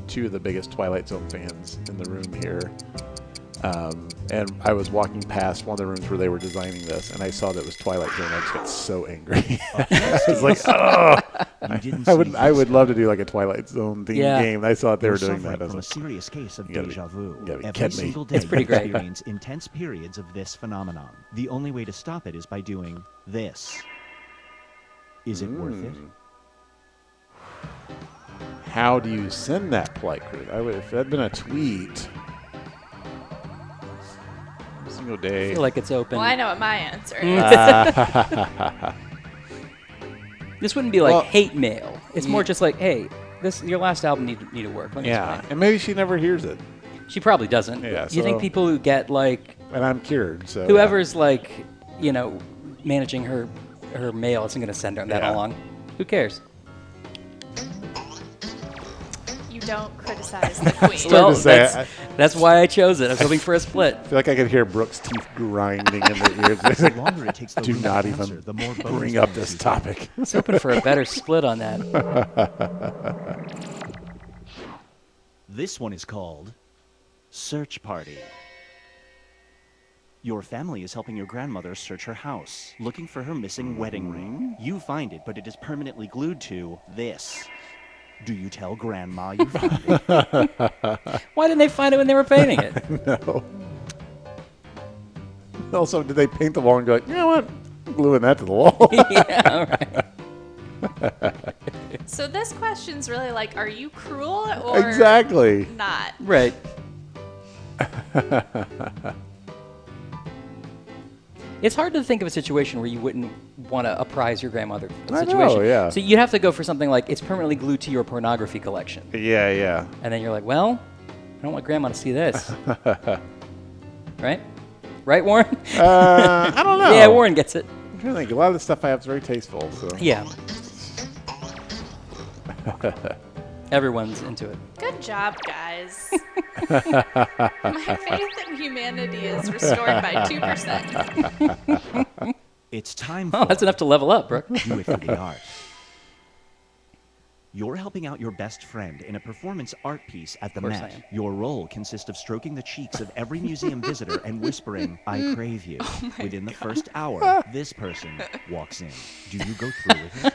two of the biggest Twilight Zone fans in the room here. And I was walking past one of the rooms where they were designing this, and I saw that it was Twilight Zone. I just got so angry. I was like, oh! You didn't I would love to do like a Twilight Zone themed Yeah. game. I saw that they You're were doing suffering that. I was from a like, serious case of You gotta be- deja vu. you gotta be Every kidding me. single day It's pretty you great. experience intense periods of this phenomenon. The only way to stop it is by doing this. Is it worth it? How do you send that polite critic? If that had been a tweet, every single I day. feel like it's open. Well, I know what my answer Mm. is. This wouldn't be like Well, hate mail. It's more just like, hey, your last album need to work. Let me Yeah, explain. and maybe she never hears it, She probably doesn't. Yeah, You think so- people who get like and I'm cured. So whoever's like, managing her mail isn't going to send her that Yeah. along. Who cares? You don't criticize the queen. Hard Well, to say. that's why I chose it. I was hoping for a split. I feel like I could hear Brooke's teeth grinding in the ears. The longer it takes the Do room not to even answer, the more bonus bring up points this you get. topic. I was hoping for a better split on that. This one is called Search Party. Your family is helping your grandmother search her house, looking for her missing wedding ring. You find it, but it is permanently glued to this. Do you tell grandma you found it? Why didn't they find it when they were painting it? No. Also, did they paint the wall and go, like, you know what? I'm gluing that to the wall. Yeah, right. So this question's really like, are you cruel or Exactly. not? Right. It's hard to think of a situation where you wouldn't want to apprise your grandmother of the I know, situation. yeah. So you'd have to go for something like it's permanently glued to your pornography collection. Yeah, yeah. And then you're like, well, I don't want grandma to see this. Right? Right, Warren? I don't know. Yeah, Warren gets it. I'm trying to think. A lot of the stuff I have is very tasteful. So. Yeah. Everyone's into it. Good job, guys. My faith in humanity is restored by 2%. It's time Oh, for that's enough to level up, Brooke. Do It for the Art. You're helping out your best friend in a performance art piece at the Of course I Met. am. Your role consists of stroking the cheeks of every museum visitor and whispering, I crave you. Within the first hour, this person walks in. Do you go through with it?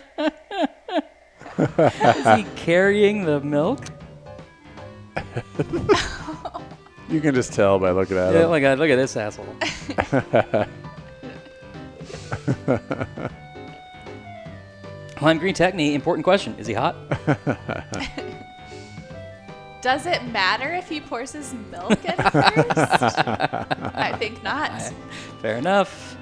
Is he carrying the milk? You can just tell by looking at Yeah, him. oh my God, look at this asshole. Lime Green Techne, important question. Is he hot? Does it matter if he pours his milk in first? I think not. Fair enough.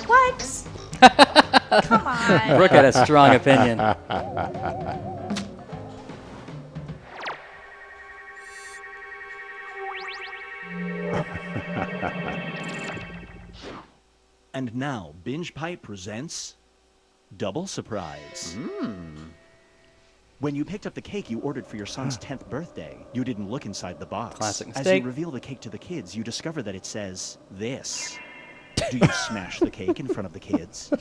What? Come on. Brooke had a strong opinion. And now, Binge Pipe presents Double Surprise. When you picked up the cake you ordered for your son's 10th birthday, you didn't look inside the box. Classic As mistake. you reveal the cake to the kids, you discover that it says this. Do you smash the cake in front of the kids?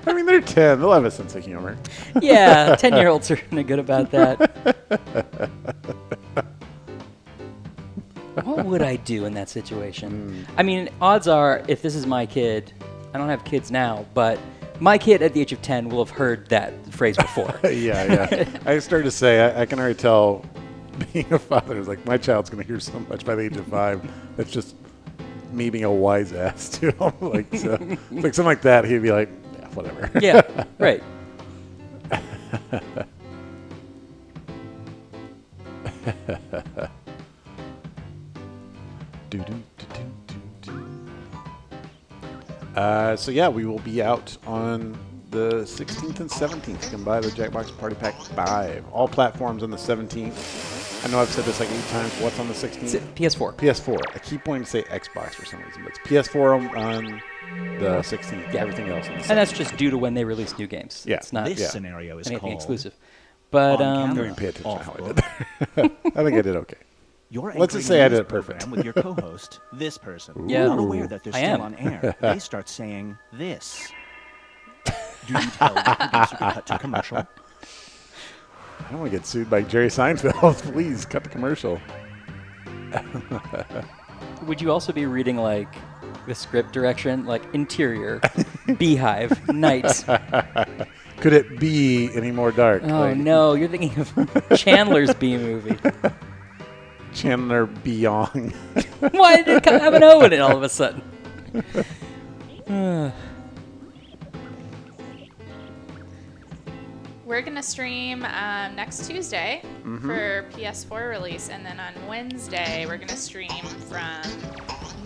I mean, they're 10. They'll have a sense of humor. Yeah, 10-year-olds are good about that. What would I do in that situation? I mean, odds are, if this is my kid, I don't have kids now, but my kid at the age of 10 will have heard that phrase before. Yeah. I started to say, I can already tell being a father is like, my child's going to hear so much by the age of 5. That's just me being a wise ass, too. Like, so, like something like that, he'd be like, yeah. whatever. Yeah, right. So yeah, we will be out on the 16th and 17th. You can buy the Jackbox Party Pack 5. All platforms on the 17th. I know I've said this like 8 times. What's on the 16th? PS4. PS4. I keep wanting to say Xbox for some reason, but it's PS4 on the 16th. Yeah. Everything else on the 17th. And that's just due to when they release new games. Yeah. It's not This scenario is anything called exclusive. But On I camera. didn't pay attention to how I Off did that. I think I did okay. You're Let's just anchoring say a I did news it perfect. program with your co-host, this person. Yeah. Not aware that they're I still am. on air. They start saying this. Do you tell the producer to cut to commercial? I don't want to get sued by Jerry Seinfeld. Please cut the commercial. would you also be reading like the script direction, like interior, beehive, night? Could it be any more dark? Oh Like no, you're thinking of Chandler's B movie. Chandler Beyond. Why did it have an O in it all of a sudden? We're gonna stream next Tuesday for PS4 release, and then on Wednesday we're gonna stream from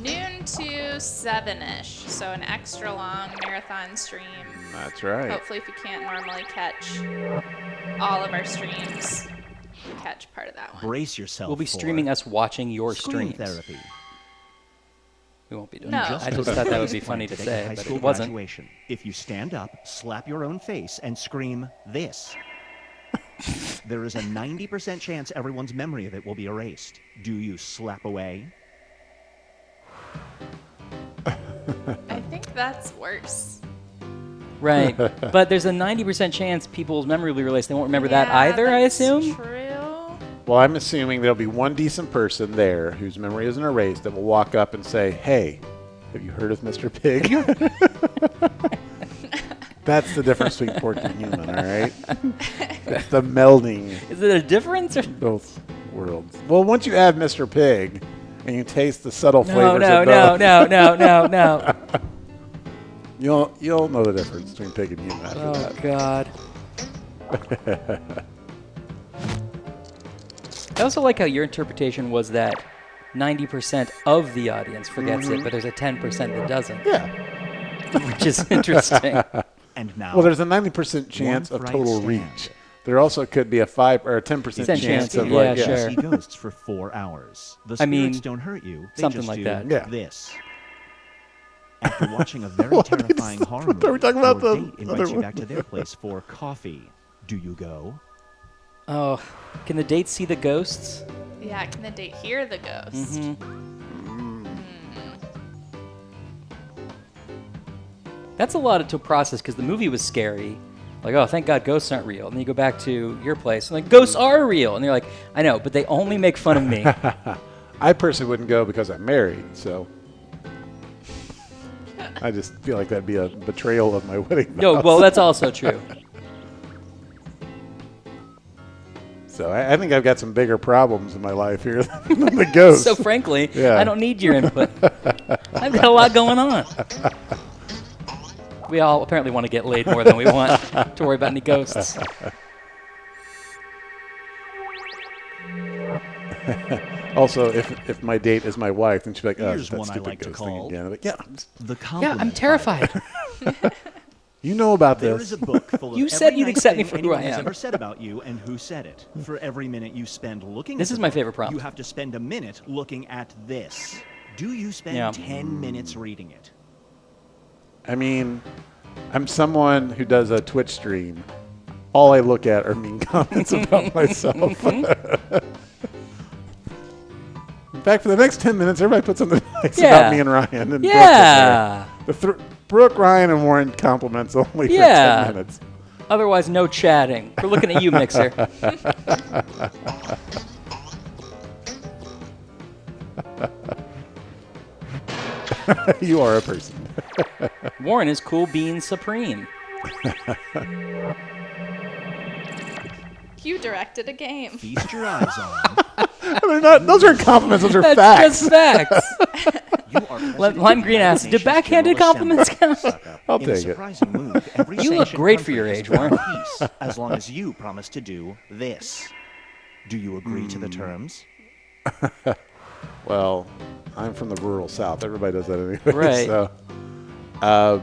noon to 7ish. So an extra long marathon stream. That's right. Hopefully, if you can't normally catch all of our streams, you catch part of that one. Brace yourself. We'll be for streaming us watching your screen streams. therapy. We won't be doing No. that. I just thought that would be funny to Today say, at high but school it wasn't. graduation. If you stand up, slap your own face, and scream this, there is a 90% chance everyone's memory of it will be erased. Do you slap away? I think that's worse. Right. But there's a 90% chance people's memory will be released. They won't remember that Yeah, either, I that's assume? True. Well, I'm assuming there'll be one decent person there whose memory isn't erased that will walk up and say, "Hey, have you heard of Mr. Pig?" That's the difference between pork and human, all right? It's the melding Is it a difference? Or? both worlds. Well, once you add Mr. Pig and you taste the subtle No, flavors no, of no, both, no, no, no, no. you'll know the difference between pig and human after Oh, that. God. I also like how your interpretation was that 90% of the audience forgets it, but there's a 10% that doesn't, Yeah. which is interesting. And now, Well, there's a 90% chance of fright total stand. reach. There also could be a 5 or a 10% 10% chance of yeah, like, sure. see ghosts for 4 hours. The I mean, spirits don't hurt you. They something just like do that. Yeah. this. After watching a very What is- terrifying horror what are we movie, talking about your the date other invites you one? back to their place for coffee. Do you go? Oh, can the date see the ghosts? Yeah, can the date hear the ghost? That's a lot to process because the movie was scary. Like, oh, thank God ghosts aren't real. And then you go back to your place and like, ghosts are real. And you're like, I know, but they only make fun of me. I personally wouldn't go because I'm married, so I just feel like that'd be a betrayal of my wedding vows. No, well, that's also true. So I think I've got some bigger problems in my life here than the ghost. So frankly, Yeah. I don't need your input. I've got a lot going on. We all apparently want to get laid more than we want to worry about any ghosts. Also, if my date is my wife, then she'd be like, "Oh, Here's that one I stupid like to ghost thing call- again." I'm like, yeah, The Yeah, compliment I'm terrified. you know about There this. is a book full of You said every you'd nice accept me thing for who I anyone has am. ever said about you and who said it. For every minute you spend looking This at is the my book, favorite prompt. You have to spend a minute looking at this. Do you spend Yeah. 10 minutes reading it? I mean, I'm someone who does a Twitch stream. All I look at are mean comments about myself. In fact, for the next 10 minutes, everybody put something nice Yeah. about me and Ryan. And Yeah. Brooke, Ryan, and Warren compliments only for Yeah. 10 minutes. Otherwise, no chatting. We're looking at you, Mixer. You are a person. Warren is Cool Beans Supreme. You directed a game. Feast your eyes on. They're not, those aren't compliments, those are That's facts. just facts. You are Lime Green asks, "Did backhanded compliments count?" I'll In a take it. surprising move, every You look sanctioned great for country your has age, one Warren. piece, as long as you promise to do this. Do you agree to the terms? Well, I'm from the rural South. Everybody does that anyway. Right. So,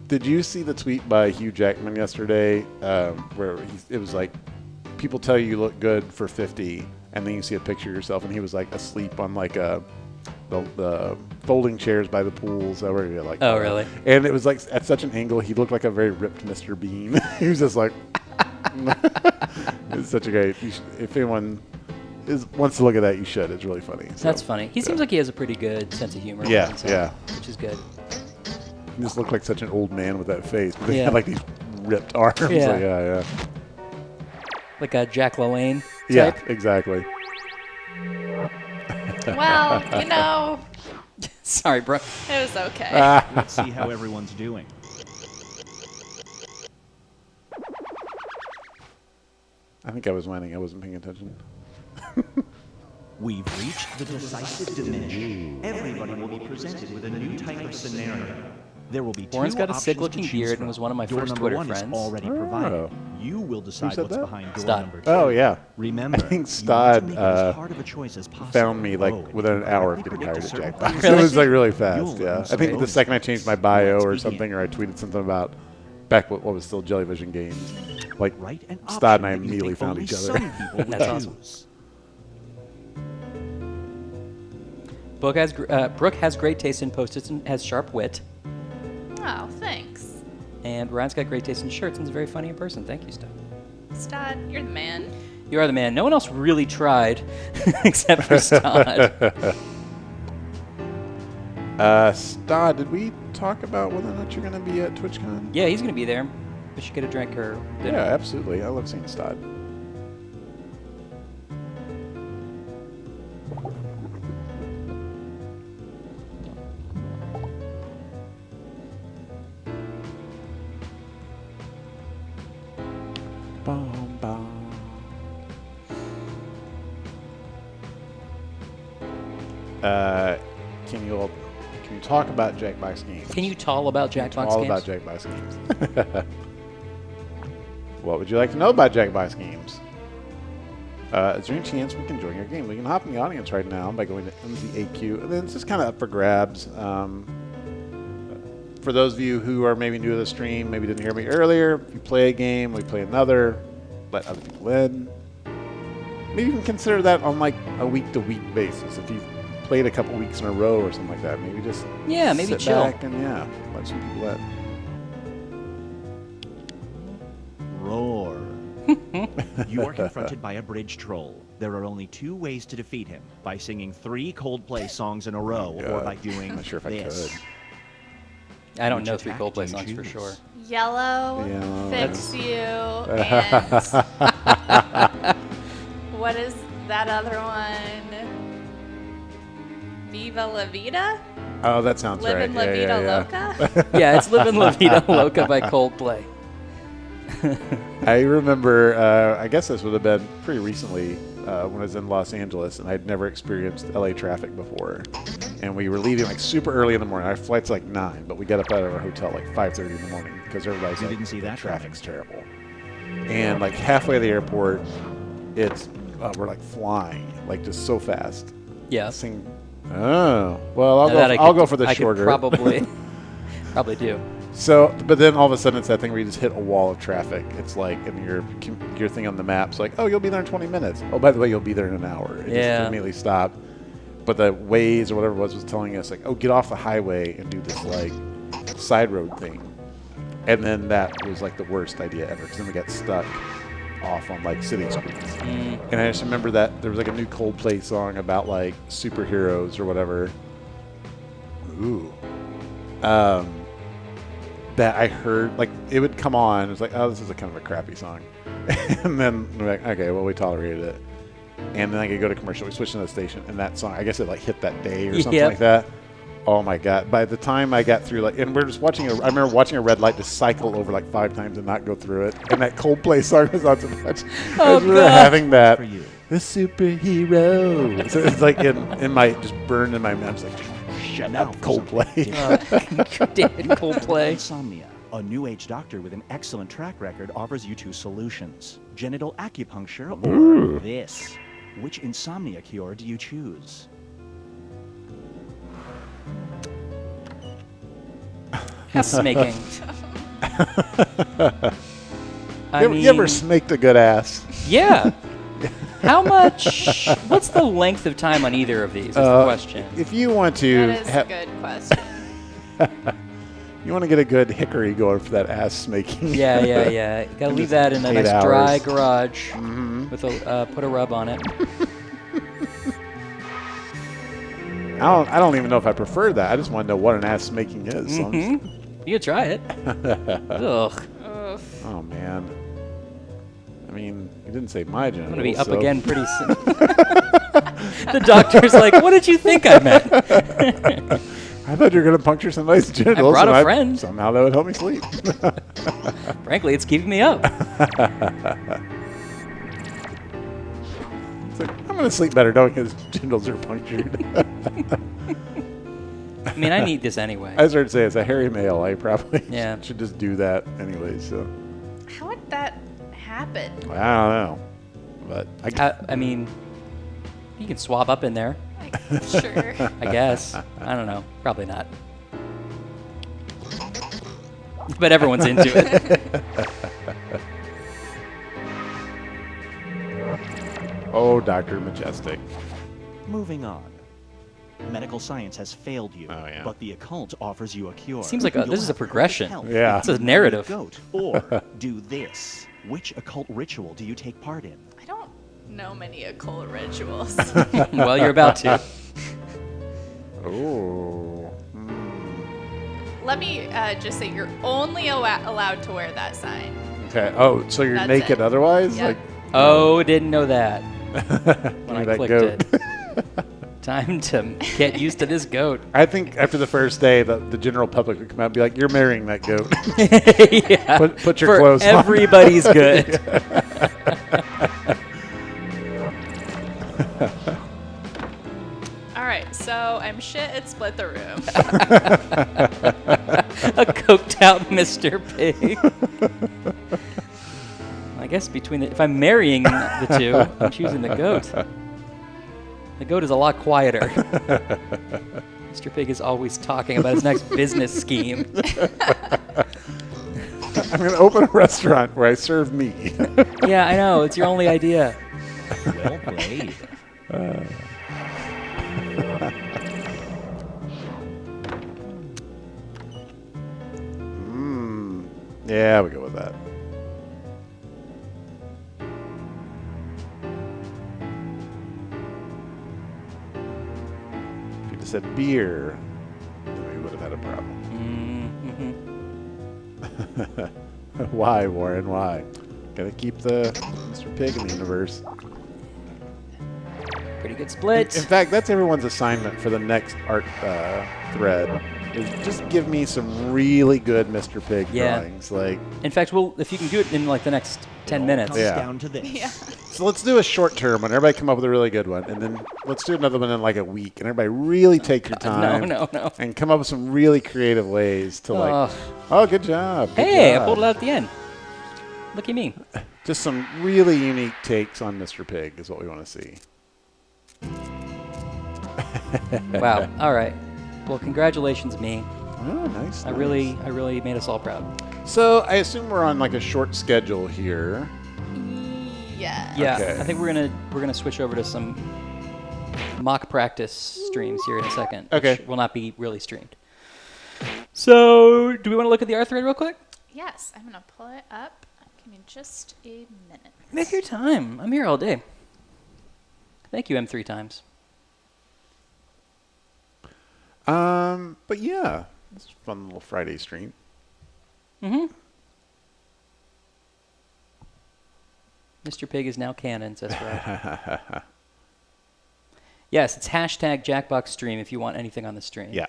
did you see the tweet by Hugh Jackman yesterday where it was like, people tell you look good for 50, and then you see a picture of yourself, and he was like asleep on like the folding chairs by the pool. So where you're like, Oh, really? And it was like at such an angle, he looked like a very ripped Mr. Bean. He was just like, it's such a great. If anyone wants to look at that, you should. It's really funny. So, That's funny. He seems like he has a pretty good sense of humor. Yeah, so, yeah. Which is good. He just looked like such an old man with that face. But he Yeah. had like these ripped arms. Yeah. Like, yeah. Like a Jack LaLanne type. Yeah, exactly. Well, you know, Sorry, bro. it was okay. Let's see how everyone's doing. I think I was winning. I wasn't paying attention. We've reached the decisive diminish. Everybody will be presented with a new type of scenario. There will be two Warren's got a options sick-looking to choose beard and from. was one of my Door first number Twitter one is friends. already Oh. provided. You will decide said what's that? behind door Stod. number two. Oh, yeah. Remember, I think you want to Stod, make it as hard of a choice as possible. Found me like Oh, and within if an you hour of correctly getting predict hired a at certain Jackbox. Really? It was like really You'll fast. learn Yeah, I some think the bonus second I changed my bio Let's or begin. something, or I tweeted something about back what was still Jellyvision games, like Right an Stod option and I that you immediately think found only each other. some people would That's awesome. choose. Brooke has great taste in post-its and has sharp wit. Oh, thanks. And Ryan's got great taste in shirts and is a very funny in person. Thank you, Stod. Stod, you're the man. You are the man. No one else really tried except for Stod. Stod, did we talk about whether or not you're going to be at TwitchCon? Yeah, he's going to be there. We should get a drink or dinner. Yeah, absolutely. I love seeing Stod. Bum, bum. Can you talk about Jackbox games? Can you tall about Jackbox All games? about Jackbox games. What would you like to know about Jackbox games? Is there any chance we can join your game? We can hop in the audience right now by going to MZAQ, and then it's just kind of up for grabs. For those of you who are maybe new to the stream, maybe didn't hear me earlier, if you play a game, we play another, let other people in. Maybe you can consider that on like a week-to-week basis. If you've played a couple weeks in a row or something like that, maybe just Yeah, maybe sit chill. back and let some people in. Roar. You are confronted by a bridge troll. There are only two ways to defeat him: by singing 3 Coldplay songs in a row, or God. by doing I'm not sure if this. I could. I don't Which know 3 attack Coldplay do you songs for choose? sure. Yellow, Yellow. Fix You, and what is that other one? Viva La Vida? Oh, that sounds right. Livin' La Yeah, Vida yeah, Loca? Yeah, it's Livin' La Vida Loca by Coldplay. I remember, I guess this would have been pretty recently when I was in Los Angeles, and I'd never experienced LA traffic before. And we were leaving like super early in the morning. Our flight's like 9, but we got up out of our hotel like 5:30 in the morning because everybody's You like, didn't see "The that traffic's terrible." And like halfway to the airport, it's we're like flying, like just so fast. Yeah. Sing. Oh, well, Now that I I'll could- go for the I could shorter. probably do. So, but then all of a sudden it's that thing where you just hit a wall of traffic. It's like, and your thing on the map's like, oh, you'll be there in 20 minutes. Oh, by the way, you'll be there in an hour. It Yeah. just immediately stopped. But the Waze or whatever it was telling us like, oh, get off the highway and do this like side road thing. And then that was like the worst idea ever because then we got stuck off on like city streets. And I just remember that there was like a new Coldplay song about like superheroes or whatever. Ooh. That I heard, like, it would come on. It was like, oh, this is a kind of a crappy song. And then we're like, okay, well, we tolerated it. And then I could go to commercial. We switched to the station, and that song, I guess it like hit that day or something Yep. like that. Oh my God! By the time I got through, like, and we're just watching. I remember watching a red light just cycle over like 5 times and not go through it. And that Coldplay song was on so much. Oh, As we were God. having that. For you. The superhero. So it's like in my just burned in my mind. It's like Shut Now up, for something Coldplay. David Coldplay. Insomnia. A new age doctor with an excellent track record offers you two solutions: genital acupuncture or this. Which insomnia cure do you choose? Ass making. You ever snaked a good ass? Yeah. How much? What's the length of time on either of these? Is the question. If you want to, That is a good question. you want to get a good hickory going for that ass snaking. Yeah. You gotta leave that in a 8 nice dry hours. garage with a put a rub on it. I don't even know if I prefer that. I just want to know what an ass snaking is. So You can try it. Ugh. Oof. oh man. I mean, you didn't say my genitals. I'm gonna be up so- again pretty soon. The doctor's like, "What did you think I meant?" I thought you were gonna puncture somebody's genitals. brought a and friend. Somehow that would help me sleep. Frankly, it's keeping me up. It's like, I'm gonna sleep better knowing his genitals are punctured. I mean, I need this anyway. I started to say, as a hairy male, I probably Yeah. should just do that anyway. So How would that happen? I don't know, but I mean, you can swab up in there, Like, sure. I guess. I don't know. Probably not. But everyone's into it. oh, Dr. Majestic. Moving on. Medical science has failed you, Oh, yeah. but the occult offers you a cure. Seems like You'll this is a have progression. perfect health Yeah. if It's a you narrative. Goat, or do this. Which occult ritual do you take part in? I don't know many occult rituals. Well, you're about to. Oh. Let me just say you're only allowed to wear that sign. Okay. Oh, so you're That's naked it. otherwise? Yep. Like Oh, didn't know that. When I that clicked goat. it. Time to get used to this goat. I think after the first day, the general public would come out and be like, "You're marrying that goat." Yeah. Put your For clothes on. everybody's good. All right, so I'm shit at Split the Room. A coked out Mr. Pig. I guess if I'm marrying the two, I'm choosing the goat. The goat is a lot quieter. Mr. Pig is always talking about his next business scheme. I'm going to open a restaurant where I serve meat. Yeah, I know. It's your only idea. Well played. Yeah, we go with that. If you just said beer, then we would have had a problem. Why, Warren? Why? Gotta keep the Mr. Pig in the universe. Pretty good split. In fact, that's everyone's assignment for the next art thread. Is just give me some really good Mr. Pig Yeah. drawings. Like, In fact, if you can do it in like the next 10 minutes. Comes Yeah. down to this. Yeah. so let's do a short term one. Everybody come up with a really good one, and then let's do another one in like a week. And everybody really take your time. No. And come up with some really creative ways to like. Oh, good job. Good Hey, job. I pulled it out at the end. Look at me. Just some really unique takes on Mr. Pig is what we want to see. Wow. All right. Well, congratulations, me. Oh, nice. I nice. really made us all proud. So I assume we're on like a short schedule here. Yeah. Yeah, Okay. I think we're gonna switch over to some mock practice streams here in a second. Okay. Which will not be really streamed. So, do we want to look at the R thread real quick? Yes, I'm gonna pull it up. Give me just a minute. Make your time. I'm here all day. Thank you, M3 times. But yeah, it's a fun little Friday stream. Mm-hmm. Mr. Pig is now canon, says Brad. Yes, it's hashtag Jackbox stream if you want anything on the stream. Yeah.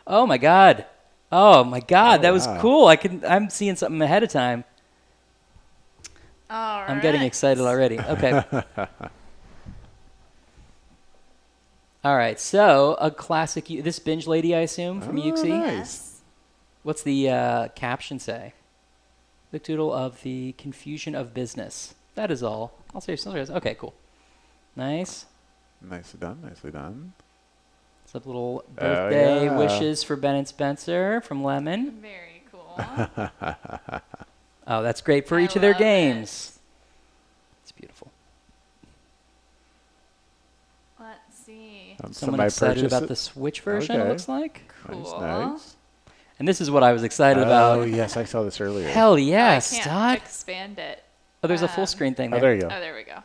Oh my god. Oh my god, Oh, that was wow. cool. I'm seeing something ahead of time. All right. I'm getting excited already. Okay. All right, so a classic. This binge lady, I assume, from Yuxi. Nice. Yes. What's the caption say? The doodle of the confusion of business. That is all. I'll say something else. Okay, cool. Nice. Nicely done. Nicely done. Some little birthday yeah. wishes for Ben and Spencer from Lemon. Very cool. Oh, that's great for I each of their love games. It's beautiful. Let's see. Someone Somebody excited purchased about it? the Switch version, it Okay. looks like. Cool. Nice. And this is what I was excited Oh, about. yes, I saw this earlier. Hell yeah, I can't Stott. expand it. Oh, there's a full screen thing Oh, there. there you go. Oh, there we go.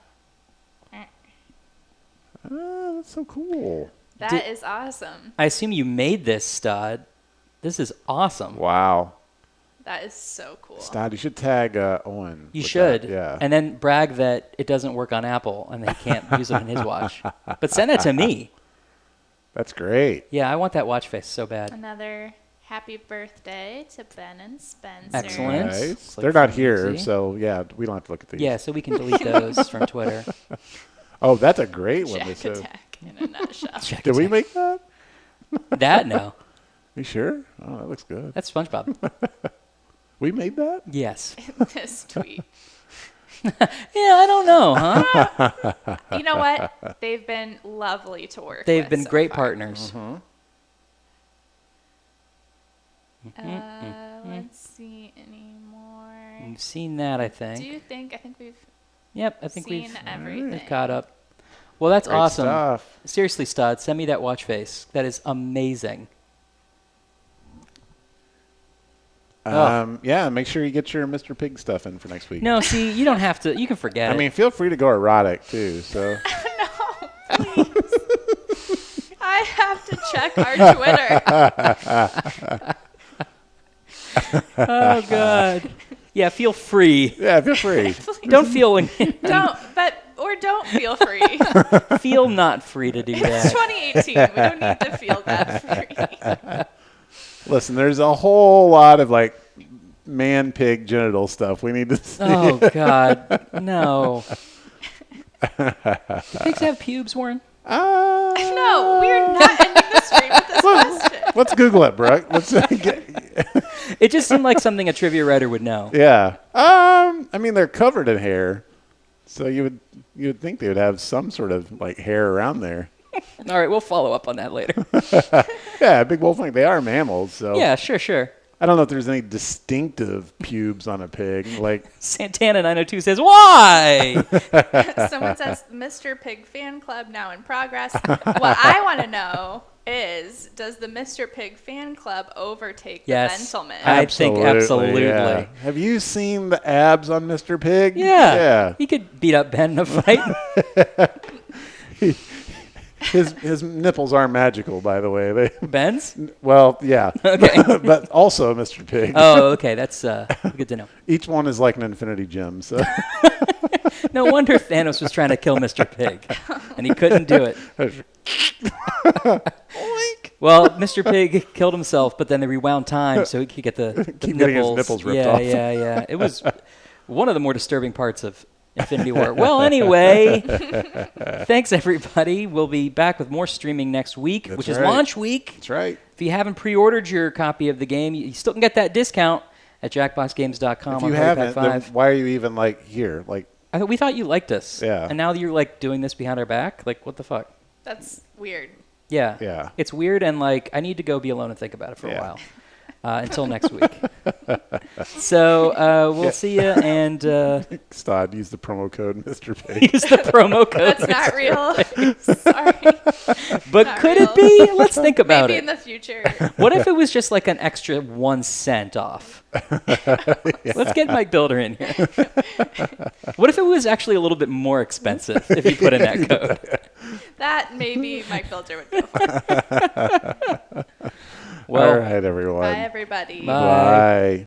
Oh, that's so cool. That is awesome. I assume you made this, Stud. This is awesome. Wow. That is so cool. Stod, you should tag Owen. You with should. that, yeah. And then brag that it doesn't work on Apple and they can't use it on his watch. But send it to me. That's great. Yeah, I want that watch face so bad. Another happy birthday to Ben and Spencer. Excellent. Nice. Looks like They're not fun, here, easy. so yeah, we don't have to look at these. Yeah, so we can delete those from Twitter. Oh, that's a great one. Jack This is. Attack in a nutshell. Check Did it we out. make that? That? No. You sure? Oh, that looks good. That's SpongeBob. We made that? Yes. This tweet. Yeah, I don't know, huh? You know what? They've been lovely to work They've with been so great far. partners. Let's see any more. We've seen that, I Do think. you think? I think we've Yep, I think seen everything. we've caught up. Well, that's Great awesome. stuff. Seriously, Stud, send me that watch face. That is amazing. Yeah, make sure you get your Mr. Pig stuff in for next week. No, see, you don't have to. You can forget I it. mean, feel free to go erotic too. So No, please. I have to check our Twitter. Oh God. Yeah, feel free. yeah, feel free. Don't feel Don't feel free. feel not free to do It's that. 2018. We don't need to feel that free. Listen, there's a whole lot of like man pig genital stuff we need to see. Oh God, no. Do pigs have pubes, Warren? No, we're not ending the stream with this question. Let's Google it, Brooke. Let's It just seemed like something a trivia writer would know. yeah. I mean, they're covered in hair, so you would think they would have some sort of like hair around there. All right, we'll follow up on that later. Yeah, big wolf thing. They are mammals, so Yeah, sure. I don't know if there's any distinctive pubes on a pig. Like, Santana 902 says, why? Someone says Mr. Pig fan club now in progress. What I want to know is, does the Mr. Pig fan club overtake Yes. the Bentelman? I think absolutely. yeah. Have you seen the abs on Mr. Pig? Yeah. He could beat up Ben in a fight. His nipples are magical, by the way. Ben's? Well, yeah. Okay. But also Mr. Pig. Oh, okay. That's good to know. Each one is like an infinity gem. So No wonder Thanos was trying to kill Mr. Pig, and he couldn't do it. Well, Mr. Pig killed himself, but then they rewound time so he could get the Keep nipples. getting his nipples ripped yeah, off. Yeah. It was one of the more disturbing parts of Infinity War. Well, anyway, thanks, everybody. We'll be back with more streaming next week, That's which is right. launch week. That's right. If you haven't pre-ordered your copy of the game, you still can get that discount at jackboxgames.com. If on you Hurry Pack haven't, 5. then why are you even like here? Like, We thought you liked us. Yeah. And now that you're like doing this behind our back, like what the fuck? That's weird. Yeah. Yeah. It's weird, and like I need to go be alone and think about it for a Yeah. while. Until next week. So we'll see you, and Stod, use the promo code Mr. Pig. use the promo code. That's not real. Sorry. But not could real. it be? Let's think about Maybe it. in the future. What if it was just like an extra 1 cent off? Let's get Mike Builder in here. What if it was actually a little bit more expensive if you put in that code? That maybe Mike Builder would go for. All right, everyone. Bye, everybody. Bye. Bye.